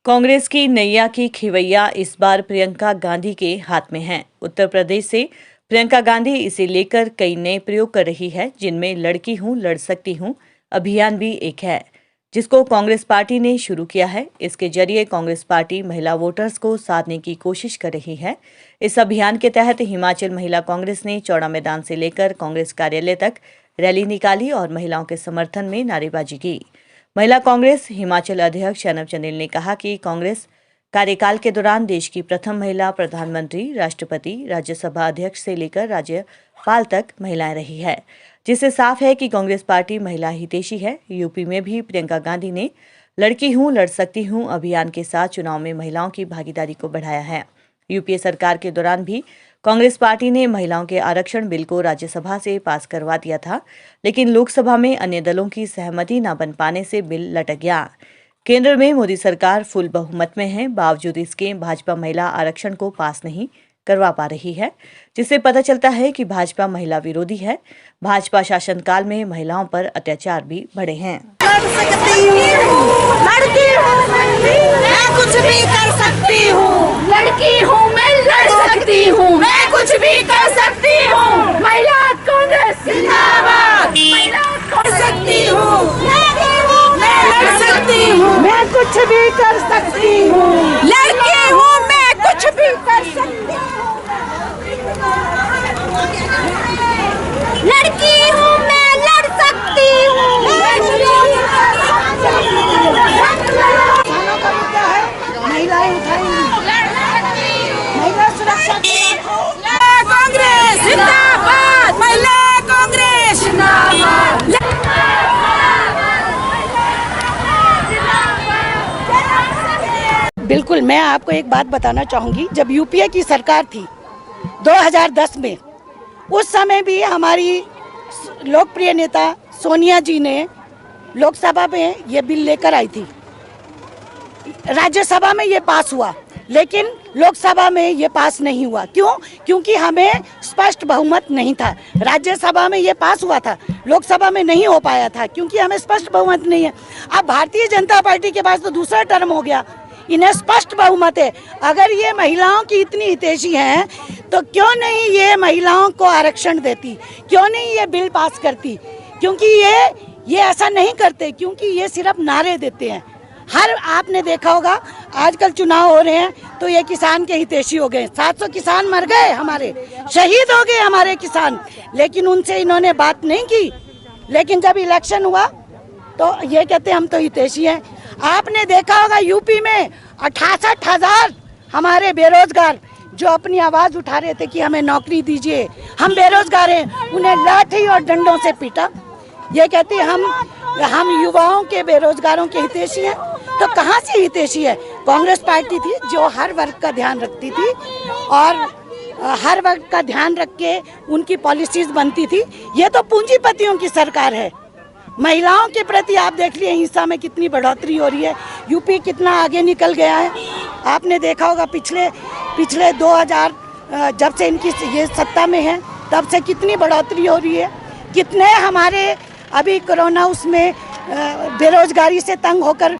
कांग्रेस की नैया की खिवैया इस बार प्रियंका गांधी के हाथ में है। उत्तर प्रदेश से प्रियंका गांधी इसे लेकर कई नए प्रयोग कर रही है, जिनमें लड़की हूं लड़ सकती हूं अभियान भी एक है, जिसको कांग्रेस पार्टी ने शुरू किया है। इसके जरिए कांग्रेस पार्टी महिला वोटर्स को साधने की कोशिश कर रही है। इस अभियान के तहत हिमाचल महिला कांग्रेस ने चौड़ा मैदान से लेकर कांग्रेस कार्यालय तक रैली निकाली और महिलाओं के समर्थन में नारेबाजी की। महिला कांग्रेस हिमाचल अध्यक्ष शनम चंदेल ने कहा कि कांग्रेस कार्यकाल के दौरान देश की प्रथम महिला प्रधानमंत्री, राष्ट्रपति, राज्यसभा अध्यक्ष से लेकर राज्यपाल तक महिलाएं रही है, जिससे साफ है कि कांग्रेस पार्टी महिला हितैषी है। यूपी में भी प्रियंका गांधी ने लड़की हूं लड़ सकती हूं अभियान के साथ चुनाव में महिलाओं की भागीदारी को बढ़ाया है। यूपीए सरकार के दौरान भी कांग्रेस पार्टी ने महिलाओं के आरक्षण बिल को राज्यसभा से पास करवा दिया था, लेकिन लोकसभा में अन्य दलों की सहमति न बन पाने से बिल लटक गया। केंद्र में मोदी सरकार फुल बहुमत में है, बावजूद इसके भाजपा महिला आरक्षण को पास नहीं करवा पा रही है, जिससे पता चलता है कि भाजपा महिला विरोधी है। भाजपा शासनकाल में महिलाओं पर अत्याचार भी बढ़े हैं। कुछ भी कर सकती हूँ, लड़की हूँ मैं लड़ सकती हूँ, मैं कुछ भी कर सकती हूँ। महिला कांग्रेस जिंदाबाद, महिला कर सकती हूँ, मैं लड़ सकती हूँ, मैं कुछ भी कर सकती हूँ, लड़की हूँ मैं कुछ भी कर सकती हूँ, लड़की हूँ मैं लड़ सकती हूँ। महिलाएं उठाएंगी, महिला सुरक्षा कांग्रेस जिंदाबाद, महिला कांग्रेस जिंदाबाद। बिल्कुल, मैं आपको एक बात बताना चाहूंगी। जब यूपीए की सरकार थी 2010 में, उस समय भी हमारी लोकप्रिय नेता सोनिया जी ने लोकसभा में ये बिल लेकर आई थी। राज्यसभा में ये पास हुआ, लेकिन लोकसभा में ये पास नहीं हुआ। क्यों? क्योंकि हमें स्पष्ट बहुमत नहीं था। राज्यसभा में ये पास हुआ था, लोकसभा में नहीं हो पाया था, क्योंकि हमें स्पष्ट बहुमत नहीं है। अब भारतीय जनता पार्टी के पास तो दूसरा टर्म हो गया, इन्हें स्पष्ट बहुमत है। अगर ये महिलाओं की इतनी हितैषी हैं, तो क्यों नहीं ये महिलाओं को आरक्षण देती, क्यों नहीं ये बिल पास करती? क्योंकि ये ऐसा नहीं करते, क्योंकि ये सिर्फ नारे देते हैं। आपने देखा होगा, आजकल चुनाव हो रहे हैं तो ये किसान के हितैषी हो गए। 700 किसान मर गए, हमारे शहीद हो गए हमारे किसान, लेकिन उनसे इन्होंने बात नहीं की। लेकिन जब इलेक्शन हुआ तो ये कहते हम तो हितैषी हैं। आपने देखा होगा यूपी में 68,000 हमारे बेरोजगार जो अपनी आवाज उठा रहे थे कि हमें नौकरी दीजिए, हम बेरोजगार हैं, उन्हें लाठी और डंडों से पीटा। ये कहते हम युवाओं के, बेरोजगारों के हितैषी हैं। तो कहाँ से हितैषी है? कांग्रेस पार्टी थी जो हर वर्ग का ध्यान रखती थी और हर वर्ग का ध्यान रख के उनकी पॉलिसीज बनती थी। ये तो पूंजीपतियों की सरकार है। महिलाओं के प्रति आप देख लिए हिंसा में कितनी बढ़ोतरी हो रही है, यूपी कितना आगे निकल गया है। आपने देखा होगा पिछले 2000 जब से इनकी ये सत्ता में है, तब से कितनी बढ़ोतरी हो रही है। कितने हमारे अभी कोरोना उसमें बेरोजगारी से तंग होकर